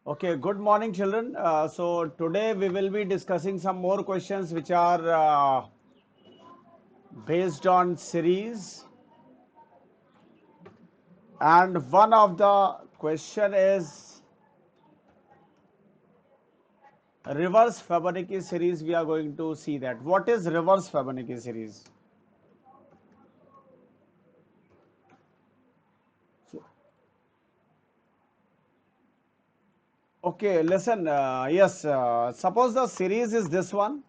Okay, good morning, children. So today we will be discussing some more questions which are based on series, and one of the question is reverse Fibonacci series. We are going to see that. What is reverse Fibonacci series? So, okay, listen. Yes, suppose the series is this one,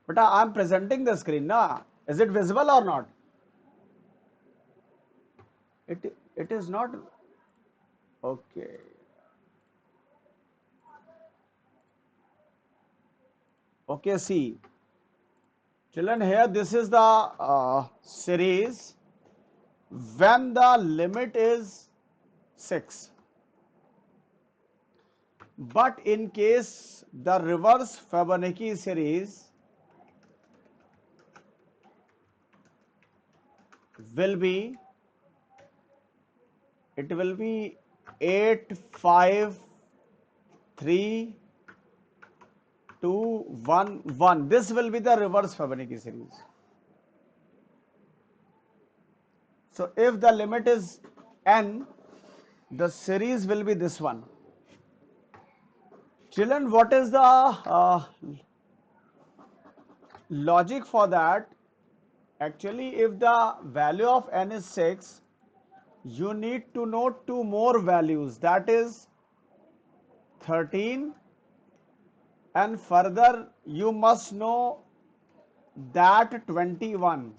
but I am presenting the screen. Na, is it visible or not? It is not. Okay. Okay, see. Children, here this is the series when the limit is 6. But in case the reverse Fibonacci series will be, it will be 8, 5, 3, 2, 1, 1. This will be the reverse Fibonacci series. So if the limit is n, the series will be this one. Children, what is the logic for that? Actually, if the value of n is 6, you need to know two more values, that is 13, and further you must know that 21.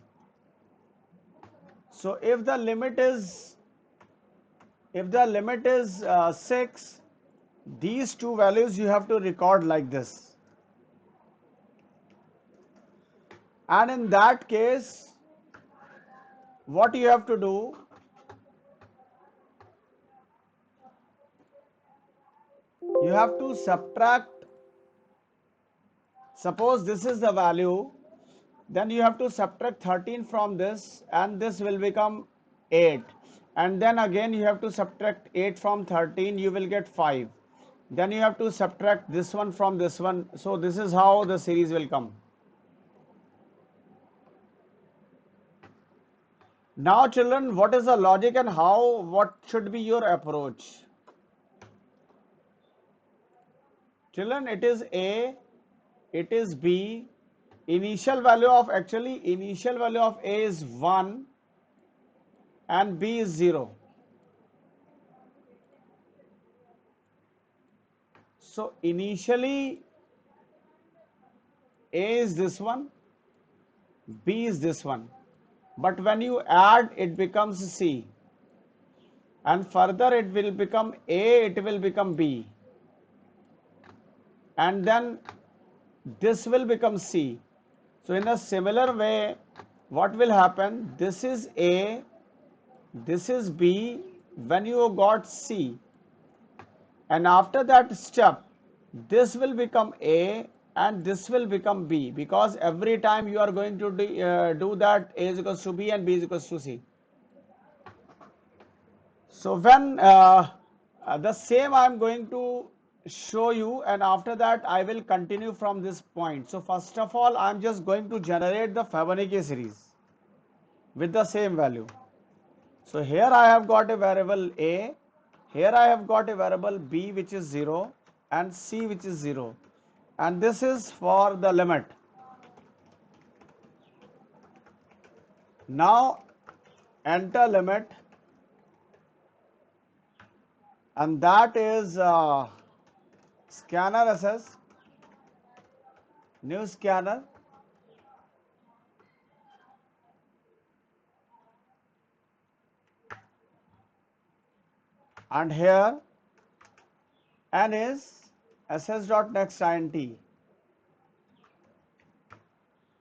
So if the limit is 6, these two values you have to record like this. And in that case, what you have to do, you have to subtract. Suppose this is the value, then you have to subtract 13 from this, and this will become 8. And then again you have to subtract 8 from 13, you will get 5. Then you have to subtract this one from this one. So this is how the series will come. Now children, what is the logic and what should be your approach? Children, it is A, it is B. Initial value of A is 1 and B is 0. So initially A is this one, B is this one. But when you add, it becomes C. And further it will become A, it will become B. And then this will become C. So in a similar way, what will happen? This is A, this is B, when you got C. And after that step, this will become A and this will become B, because every time you are going to do that, A is equals to B and B is equals to C. So when the same I am going to show you, and after that I will continue from this point. So first of all, I am just going to generate the Fibonacci series with the same value. So here I have got a variable A, here I have got a variable B which is 0 and C which is 0, and this is for the limit. Now enter limit, and that is scanner SS, new scanner, and here n is ss.nextInt.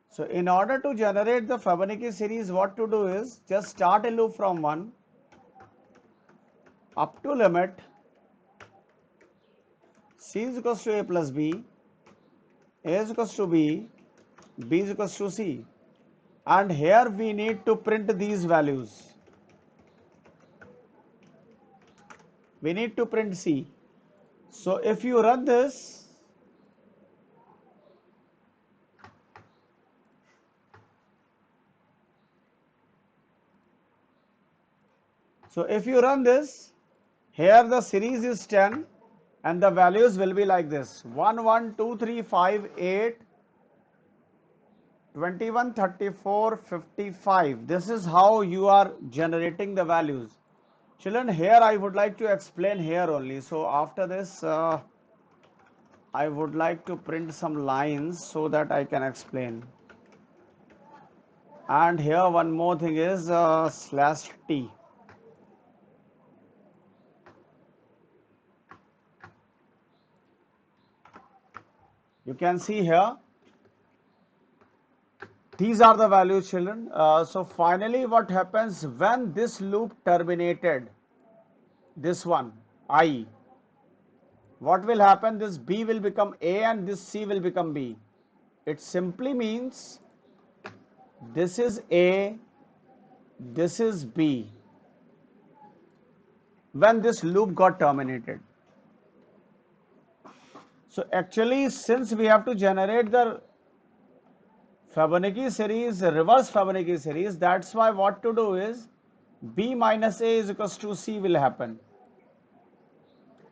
So in order to generate the Fibonacci series, what to do is just start a loop from 1 up to limit C is equals to A plus B, A is equals to B, B is equals to C. And here we need to print these values. We need to print C. So if you run this, here the series is 10 and the values will be like this: 1, 1, 2, 3, 5, 8, 21, 34, 55. This is how you are generating the values. Children, here I would like to explain here only. So after this, I would like to print some lines so that I can explain. And here one more thing is /t. You can see here, these are the values, children. So finally what happens when this loop terminated, this one, I, what will happen? This B will become A and this C will become B. It simply means this is A, this is B when this loop got terminated. So actually, since we have to generate the Fibonacci series, reverse Fibonacci series, that's why what to do is B minus A is equals to C will happen.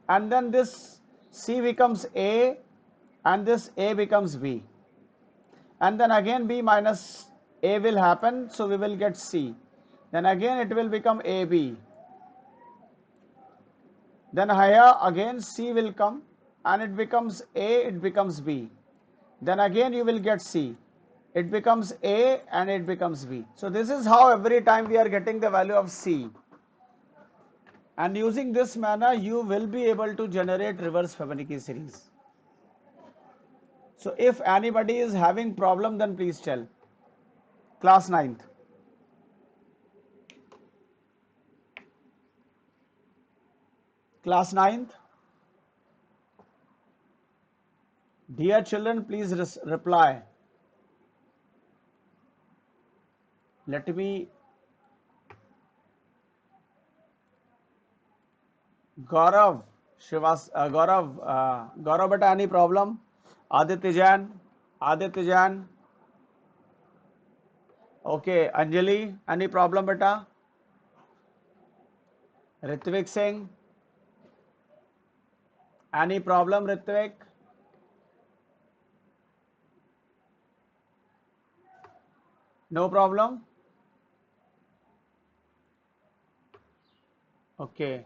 And then this C becomes A and this A becomes B. And then again B minus A will happen, so we will get C. Then again it will become AB. Then here again C will come and it becomes A, it becomes B. Then again you will get C. It becomes A and it becomes B. So this is how every time we are getting the value of C. And using this manner you will be able to generate reverse Fibonacci series. So if anybody is having problem, then please tell. Class 9th. Class 9th. Dear children, please reply. Let me. Gaurav, Gaurav, beta, any problem? Aditya Jan. Okay, Anjali, any problem, beta? Ritvik Singh, any problem, Ritvik? No problem? Okay.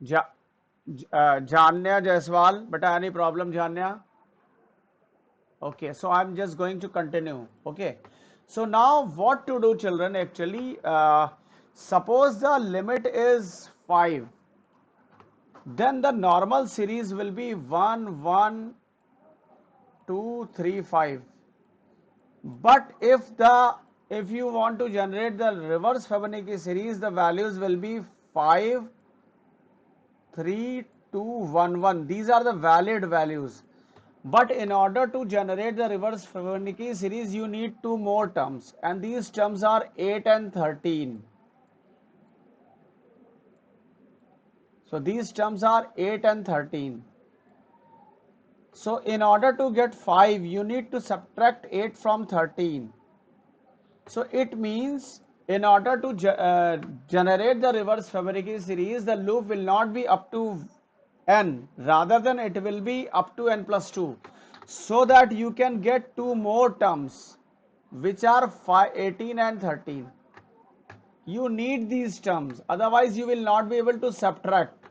Janya Jaiswal, beta, any problem, Janya? Okay, so I'm just going to continue. Okay, so now what to do, children? Actually, suppose the limit is 5, then the normal series will be 1, 1, 2, 3, 5. But if you want to generate the reverse Fibonacci series, the values will be 5, 3, 2, 1, 1. These are the valid values. But in order to generate the reverse Fibonacci series, you need two more terms, and these terms are 8 and 13. So these terms are 8 and 13. So in order to get 5, you need to subtract 8 from 13. So it means in order to generate the reverse Fibonacci series, the loop will not be up to n, rather than it will be up to n plus 2, so that you can get two more terms which are 18 and 13. You need these terms, otherwise you will not be able to subtract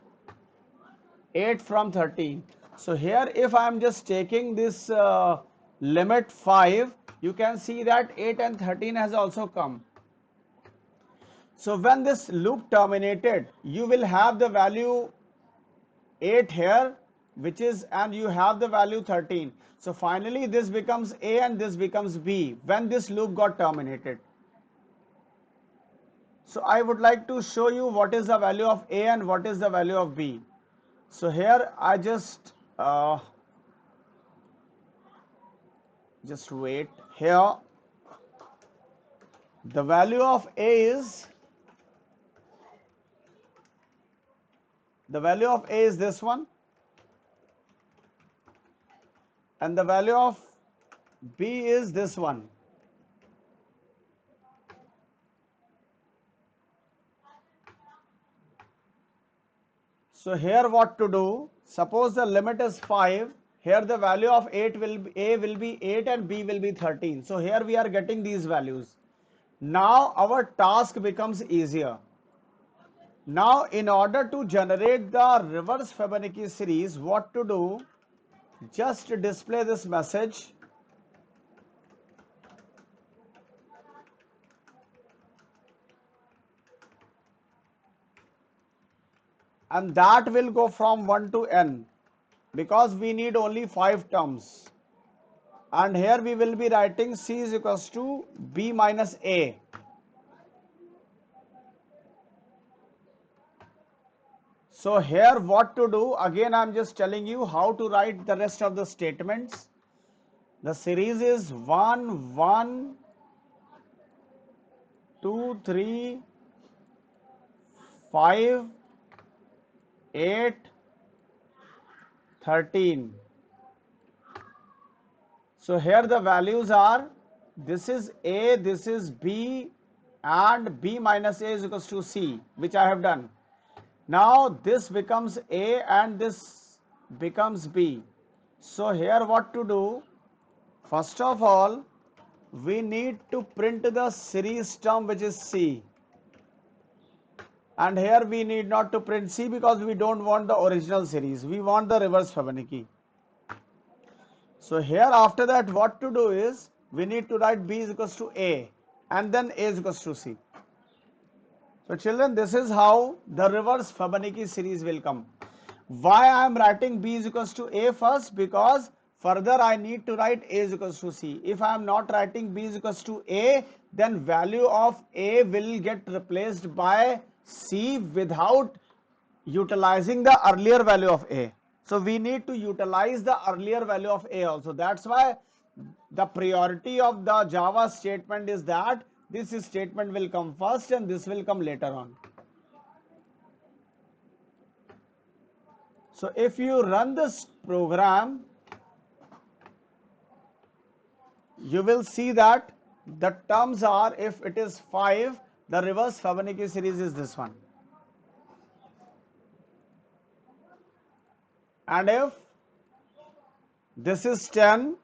8 from 13. So here if I am just taking this limit 5, you can see that 8 and 13 has also come. So when this loop terminated, you will have the value 8 here, which is, and you have the value 13. So finally this becomes A and this becomes B when this loop got terminated. So I would like to show you what is the value of A and what is the value of B. So here I just wait. Here the value of A is The value of A is this one, and the value of B is this one. So here what to do? Suppose the limit is 5. Here the value of A will be 8 and B will be 13. So here we are getting these values. Now our task becomes easier. Now in order to generate the reverse Fibonacci series, what to do? Just display this message. And that will go from 1 to n because we need only 5 terms. And here we will be writing C is equals to B minus A. So here what to do? Again, I am just telling you how to write the rest of the statements. The series is 1, 1, 2, 3, 5, 8, 13. So here the values are, this is A, this is B, and B minus A is equals to C, which I have done. Now this becomes A and this becomes B. So here what to do? First of all, we need to print the series term, which is C. And here we need not to print C because we don't want the original series. We want the reverse Fibonacci. So here after that what to do is, we need to write B is equals to A and then A is equals to C. So children, this is how the reverse Fibonacci series will come. Why I am writing B is equals to A first? Because further I need to write A is equals to C. If I am not writing B is equals to A, then value of A will get replaced by C without utilizing the earlier value of A. So we need to utilize the earlier value of A also. That's why the priority of the Java statement is that this statement will come first and this will come later on. So if you run this program, you will see that the terms are, if it is 5, the reverse Fibonacci series is this one. And if this is 10,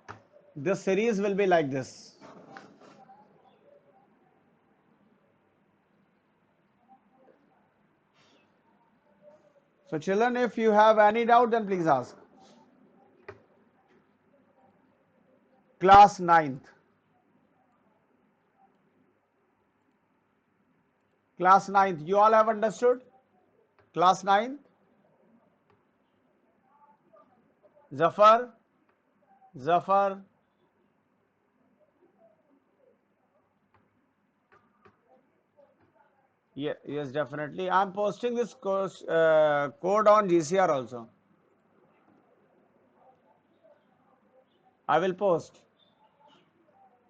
the series will be like this. So children, if you have any doubt, then please ask. Class 9th. Class 9th, you all have understood? Class 9th? Zafar? Zafar? Yeah, yes, definitely. I am posting this course, code on GCR also. I will post.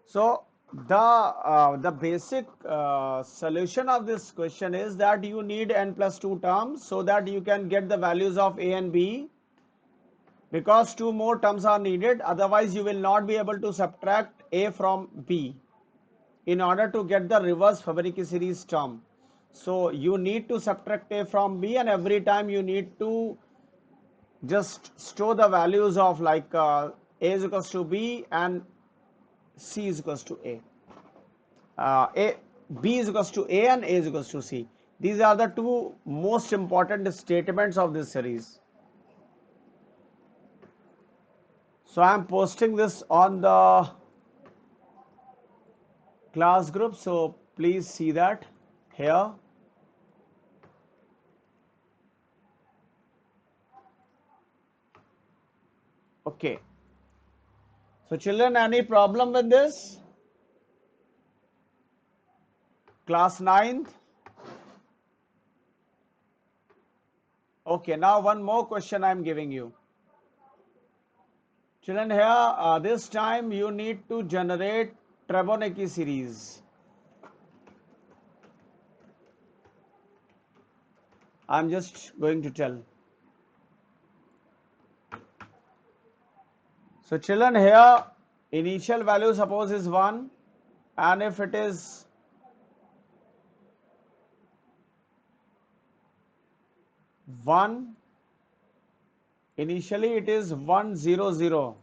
So the basic solution of this question is that you need n plus 2 terms so that you can get the values of A and B, because 2 more terms are needed. Otherwise you will not be able to subtract A from B in order to get the reverse Fibonacci series term. So you need to subtract A from B, and every time you need to just store the values of like A is equals to B and C is equals to A. B is equals to A and A is equals to C. These are the two most important statements of this series. So I am posting this on the class group, so please see that here. Okay. So children, any problem with this? Class 9th? Okay, now one more question I am giving you. Children, here this time you need to generate Fibonacci series. I am just going to tell. So children, here initial value suppose is 1, and if it is 1, initially it is 1 0 0.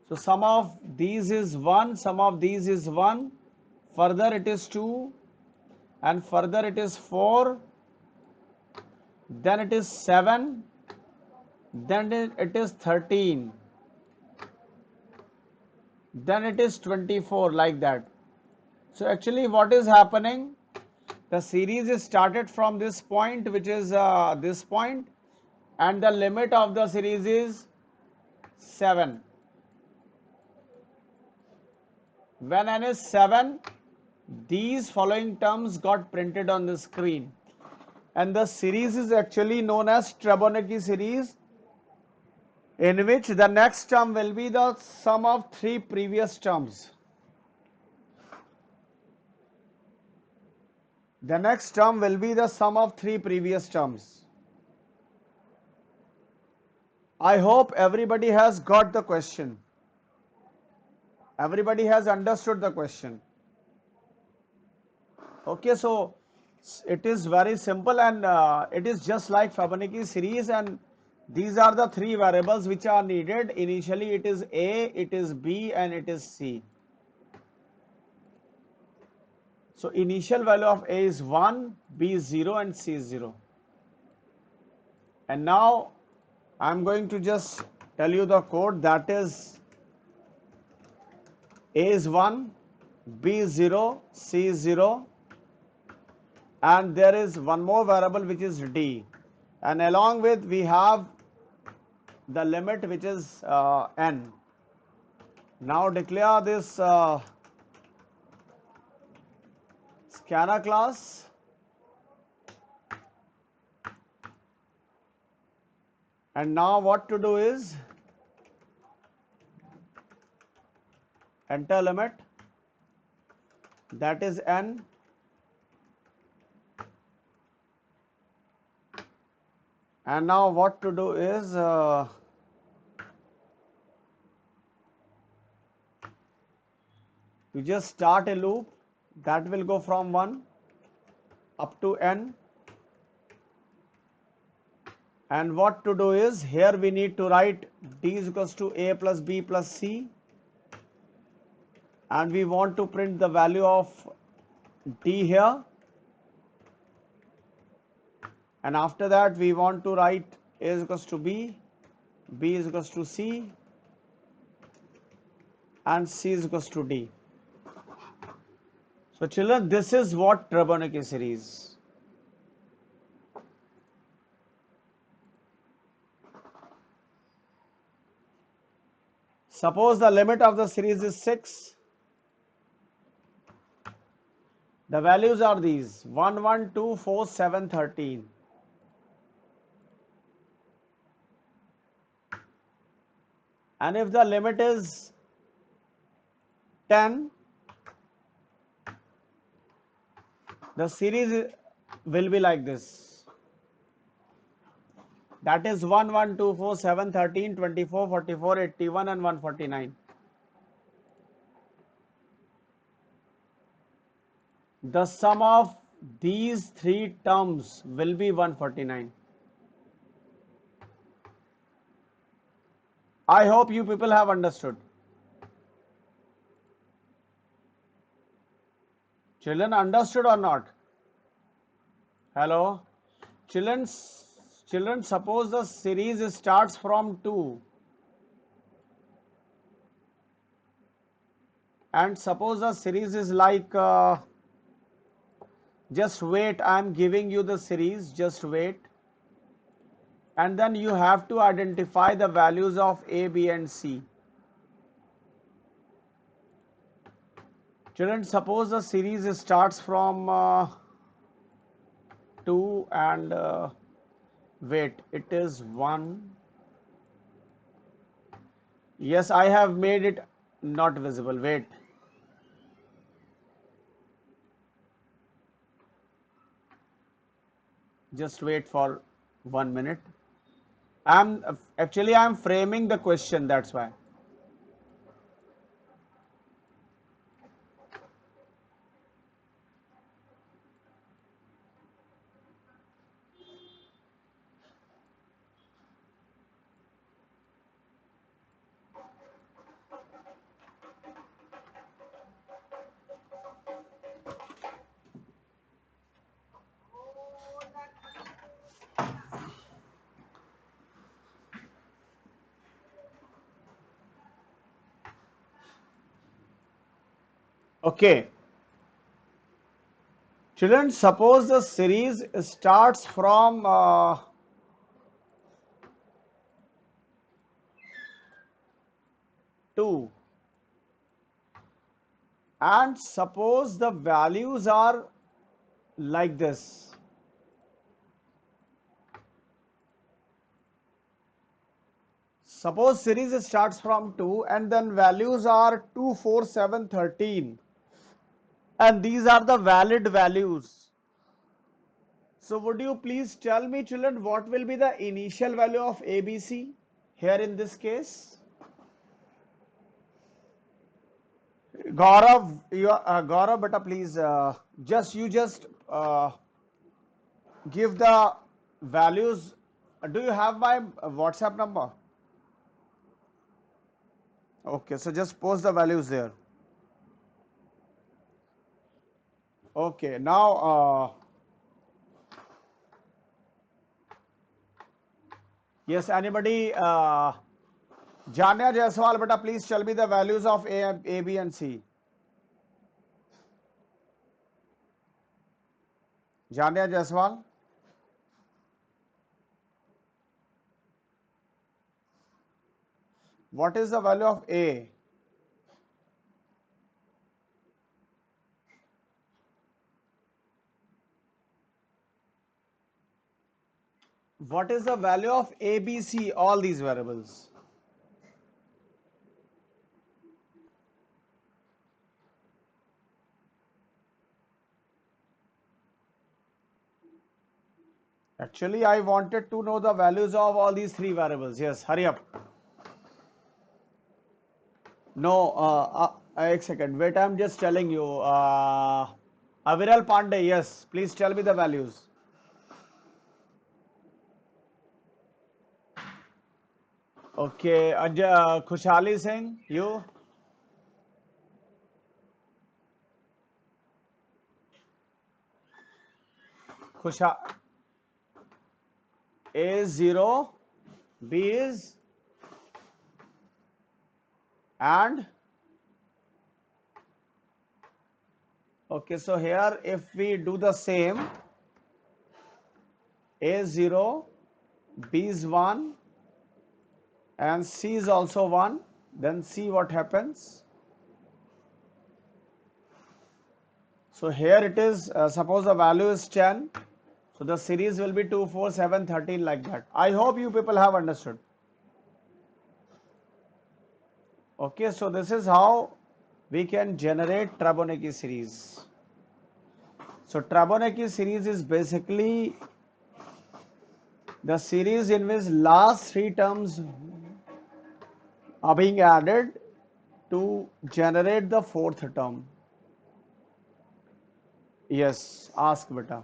So sum of these is 1, sum of these is 1, further it is 2, and further it is 4, then it is 7, then it is 13, then it is 24, like that. So actually what is happening, the series is started from this point, which is this point, and the limit of the series is 7. When n is 7, these following terms got printed on the screen, and the series is actually known as Fibonacci series, in which the next term will be the sum of 3 previous terms. The next term will be the sum of 3 previous terms. I hope everybody has got the question. Everybody has understood the question. Okay, so it is very simple, and it is just like Fibonacci series, and these are the 3 variables which are needed. Initially it is A, it is B, and it is C. So initial value of A is 1, B is 0, and C is 0. And now I am going to just tell you the code, that is A is 1, B is 0, C is 0, and there is one more variable which is D, and along with we have the limit which is n. Now declare this scanner class, and now what to do is enter limit, that is n, and now what to do is you just start a loop that will go from 1 up to n, and what to do is here we need to write d is equals to a plus b plus c, and we want to print the value of d here, and after that we want to write a is equals to b, b is equals to c, and c is equals to d. So children, this is what Fibonacci series. Suppose the limit of the series is 6. The values are these: 1, 1, 2, 4, 7, 13. And if the limit is 10, the series will be like this. That is 1, 1, 2, 4, 7, 13, 24, 44, 81, and 149. The sum of these 3 terms will be 149. I hope you people have understood. Children, understood or not? Hello? Children, suppose the series starts from 2, and suppose the series is like just wait, I am giving you the series, just wait, and then you have to identify the values of A, B, and C. Children, suppose the series starts from 2, and wait, it is 1. Yes, I have made it not visible. Wait. Just wait for 1 minute. I'm framing the question, that's why. Okay. Children, suppose the series starts from 2, and suppose the values are like this. Suppose series starts from 2 and then values are 2, 4, 7, 13, and these are the valid values. So would you please tell me, children, what will be the initial value of ABC here in this case? Gaurav, Gaurav, beta, please, just give the values. Do you have my WhatsApp number? Okay, so just post the values there. Okay, now, yes, anybody, Janya Jaiswal, beta, please tell me the values of A, B, and C. Janya Jaiswal. What is the value of A? What is the value of A, B, C, all these variables? Actually, I wanted to know the values of all these three variables. Yes, hurry up. No, एक second. Wait, I'm just telling you. Aviral Pandey, yes. Please tell me the values. Okay, Khushali Singh, you. Khusha A is 0, B is, and okay, so here if we do the same, A is 0, B is 1, and C is also 1, then see what happens. So here it is, suppose the value is 10, so the series will be 2, 4, 7, 13 like that. I hope you people have understood. Okay, so this is how we can generate Fibonacci series. So Fibonacci series is basically the series in which last three terms are being added to generate the fourth term. Yes, ask beta.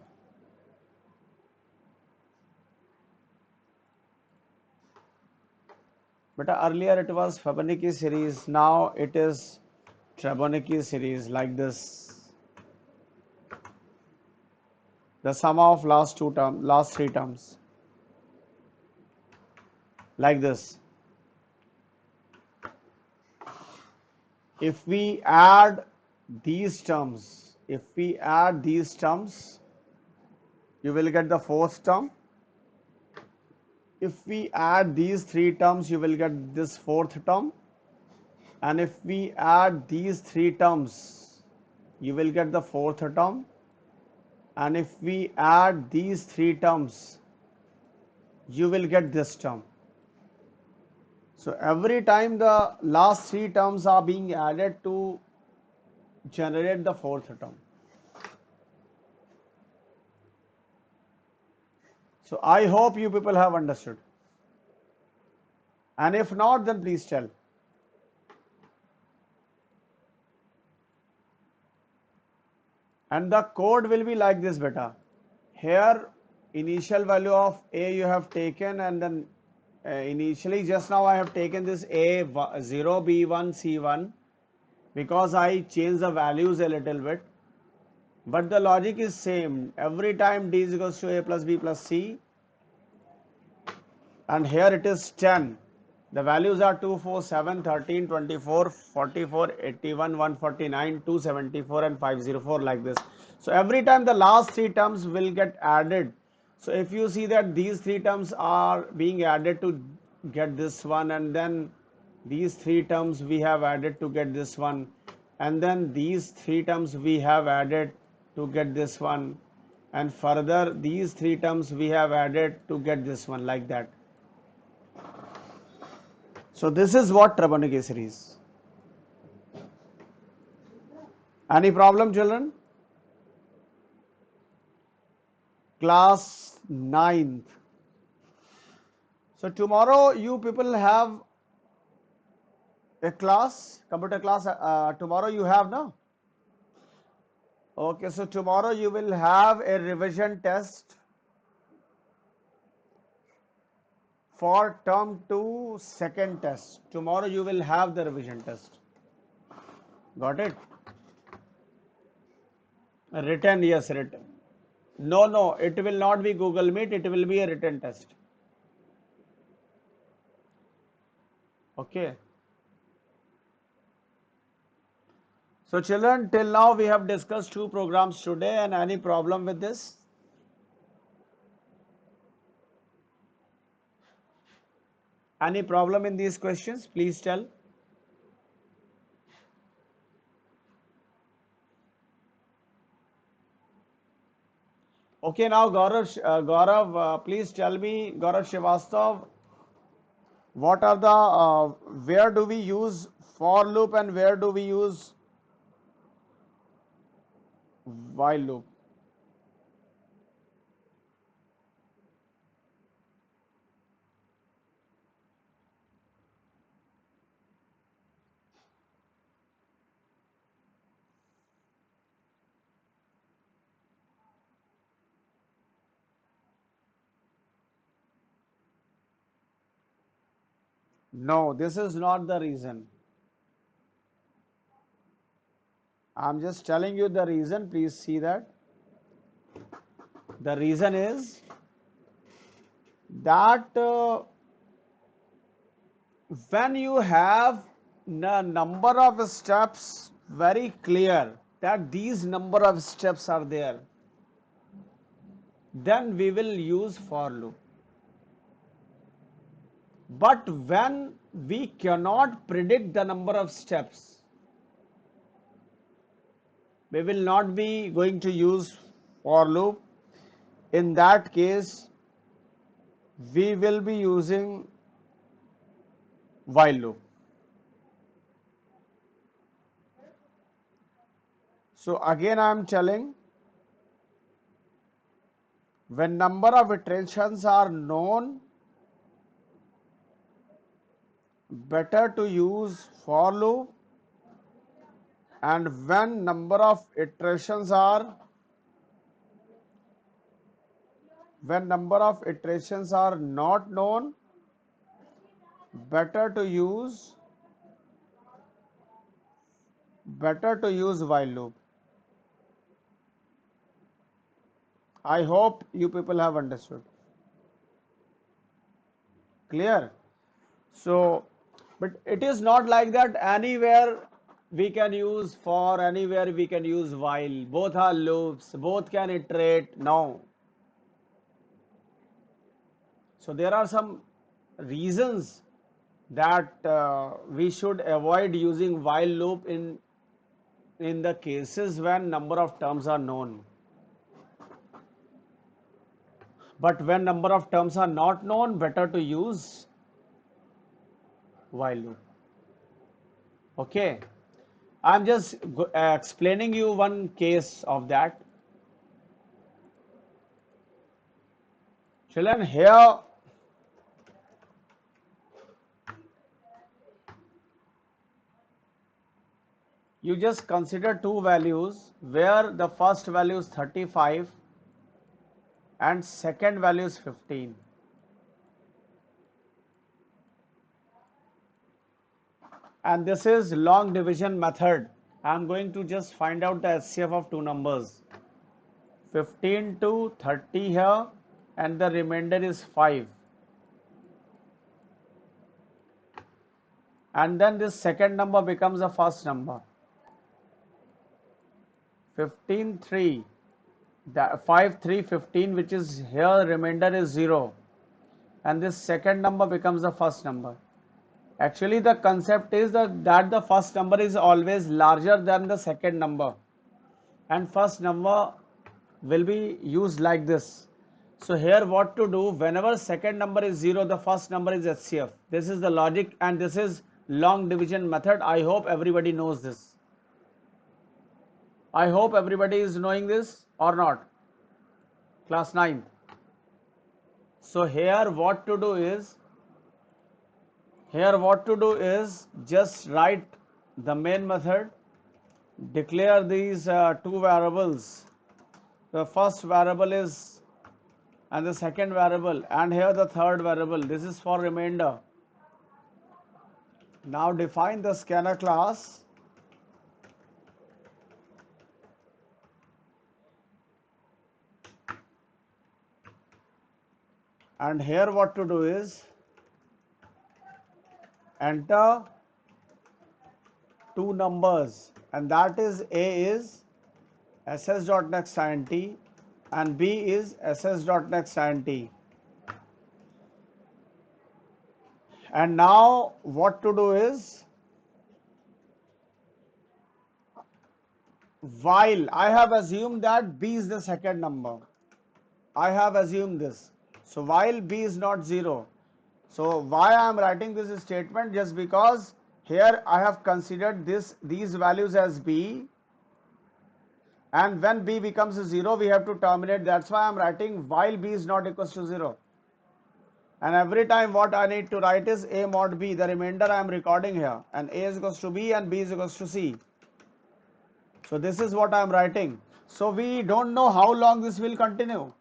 Beta, earlier it was Fibonacci series, now it is Fibonacci series like this. The sum of last three terms, like this. If we add these terms, you will get the fourth term. If we add these three terms, you will get this fourth term. And if we add these three terms, you will get the fourth term. And if we add these three terms, you will get this term. So every time the last three terms are being added to generate the fourth term. So I hope you people have understood. And if not, then please tell. And the code will be like this, beta. Here, initial value of A you have taken, and then initially just now I have taken this A0, B1, C1 because I changed the values a little bit. But the logic is same. Every time D is equals to A plus B plus C, and here it is 10. The values are 2, 4, 7, 13, 24, 44, 81, 149, 274 and 504 like this. So every time the last three terms will get added. So if you see that these three terms are being added to get this one, and then these three terms we have added to get this one, and then these three terms we have added to get this one, and further these three terms we have added to get this one, like that. So this is what Trigonometry is. Any problem, children? Class 9th. So tomorrow you people have a class, computer class. Tomorrow you have, no? Okay, so tomorrow you will have a revision test for term 2 second test. Tomorrow you will have the revision test. Got it? Written, yes, written. No, no, it will not be Google Meet. It will be a written test. Okay. So children, till now we have discussed 2 programs today, and any problem with this? Any problem in these questions? Please tell. Okay, now Gaurav, please tell me, Gaurav Srivastav, what are the, where do we use for loop and where do we use while loop? No, this is not the reason. I'm just telling you the reason. Please see that. The reason is that when you have the number of steps very clear that these number of steps are there, then we will use for loop. But when we cannot predict the number of steps, we will not be going to use for loop. In that case, we will be using while loop. So again I am telling, when number of iterations are known, better to use for loop, and when number of iterations are not known, better to use while loop. I hope you people have understood. Clear? So, but it is not like that anywhere we can use for, anywhere we can use while. Both are loops, both can iterate. No. So there are some reasons that we should avoid using while loop in the cases when number of terms are known. But when number of terms are not known, better to use while loop. Okay. I'm just explaining you one case of that. Children, here you just consider two values where the first value is 35 and second value is 15. And this is long division method. I'm going to just find out the HCF of two numbers, 15 to 30 here, and the remainder is 5. And then this second number becomes the first number, 15 3, 5 3 15, which is here remainder is 0, and this second number becomes the first number. Actually the concept is that the first number is always larger than the second number, and first number will be used like this. So here what to do, whenever second number is 0, the first number is HCF. This is the logic, and this is long division method. I hope everybody knows this. I hope everybody is knowing this or not. Class 9. So here what to do is, just write the main method, declare these two variables. The first variable is, and the second variable, and here the third variable. This is for remainder. Now define the scanner class. And here what to do is, enter two numbers, and that is A is ss.nextint and B is ss.nextint. And now what to do is, while I have assumed that B is the second number, I have assumed this. So while B is not 0, so why I am writing this statement? Just because here I have considered these values as B, and when B becomes 0, we have to terminate. That's why I am writing while B is not equals to 0. And every time what I need to write is A mod B, the remainder I am recording here, and A is equals to B and B is equals to C. So this is what I am writing. So we don't know how long this will continue,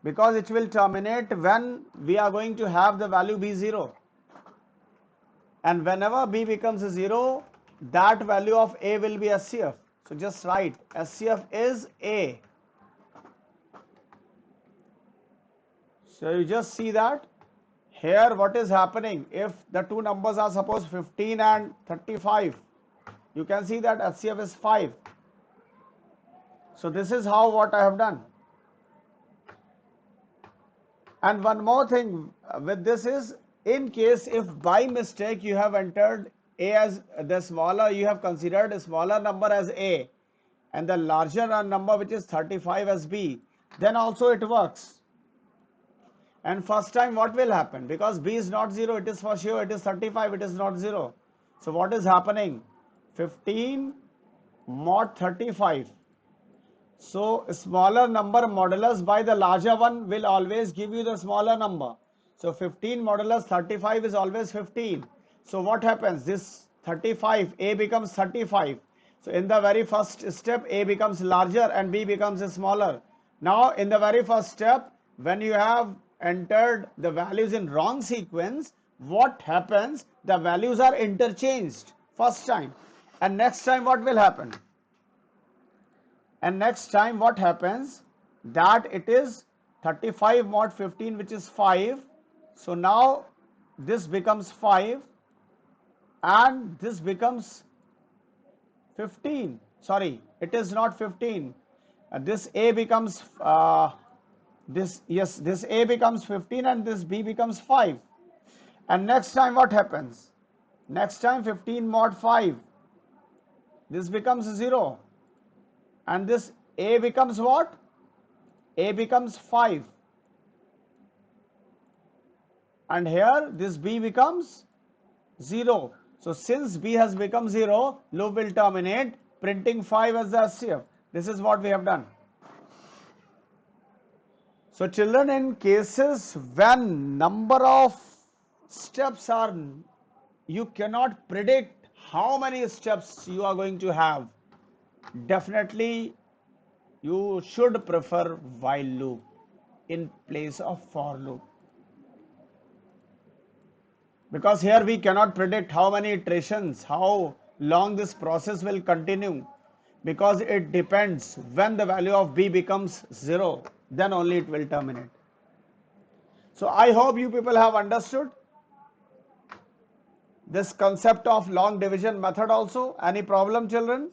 because it will terminate when we are going to have the value B0. And whenever B becomes 0, that value of A will be HCF. So just write HCF is A. So you just see that here what is happening, if the two numbers are suppose 15 and 35, you can see that HCF is 5. So this is how what I have done. And one more thing with this is, in case if by mistake you have entered A as the smaller, you have considered a smaller number as A and the larger number which is 35 as B, then also it works. And first time what will happen, because B is not 0, it is for sure, it is 35, it is not 0. So what is happening, 15 mod 35. So smaller number modulus by the larger one will always give you the smaller number. So 15 modulus 35 is always 15. So what happens, this 35, A becomes 35. So in the very first step, A becomes larger and B becomes smaller. Now in the very first step, when you have entered the values in wrong sequence, what happens, the values are interchanged first time, and next time what will happen? And next time what happens, that it is 35 mod 15, which is 5. So now this becomes 5 and this becomes 15. Sorry, it is not 15. This A becomes this A becomes 15 and this B becomes 5. And next time what happens? Next time 15 mod 5, this becomes 0. And this A becomes what? A becomes 5. And here this B becomes 0. So since B has become 0, loop will terminate, printing 5 as the HCF. This is what we have done. So children, in cases when number of steps are, you cannot predict how many steps you are going to have, definitely you should prefer while loop in place of for loop, because here we cannot predict how many iterations, how long this process will continue, because it depends when the value of b becomes 0, then only it will terminate. So I hope you people have understood this concept of long division method also. Any problem, children?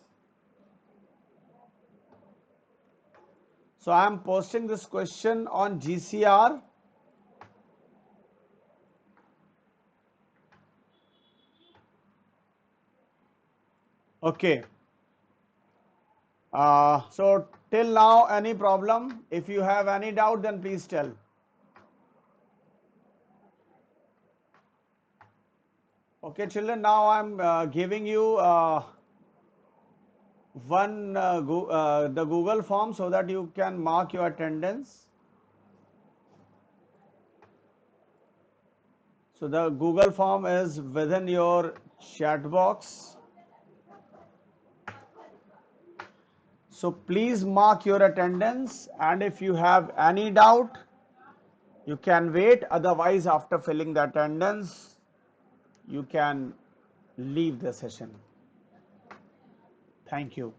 So I am posting this question on GCR. Okay. So till now, any problem? If you have any doubt, then please tell. Okay, children, now I'm giving you the Google form so that you can mark your attendance. So the Google form is within your chat box. So please mark your attendance, and if you have any doubt, you can wait. Otherwise, after filling the attendance, you can leave the session. Thank you.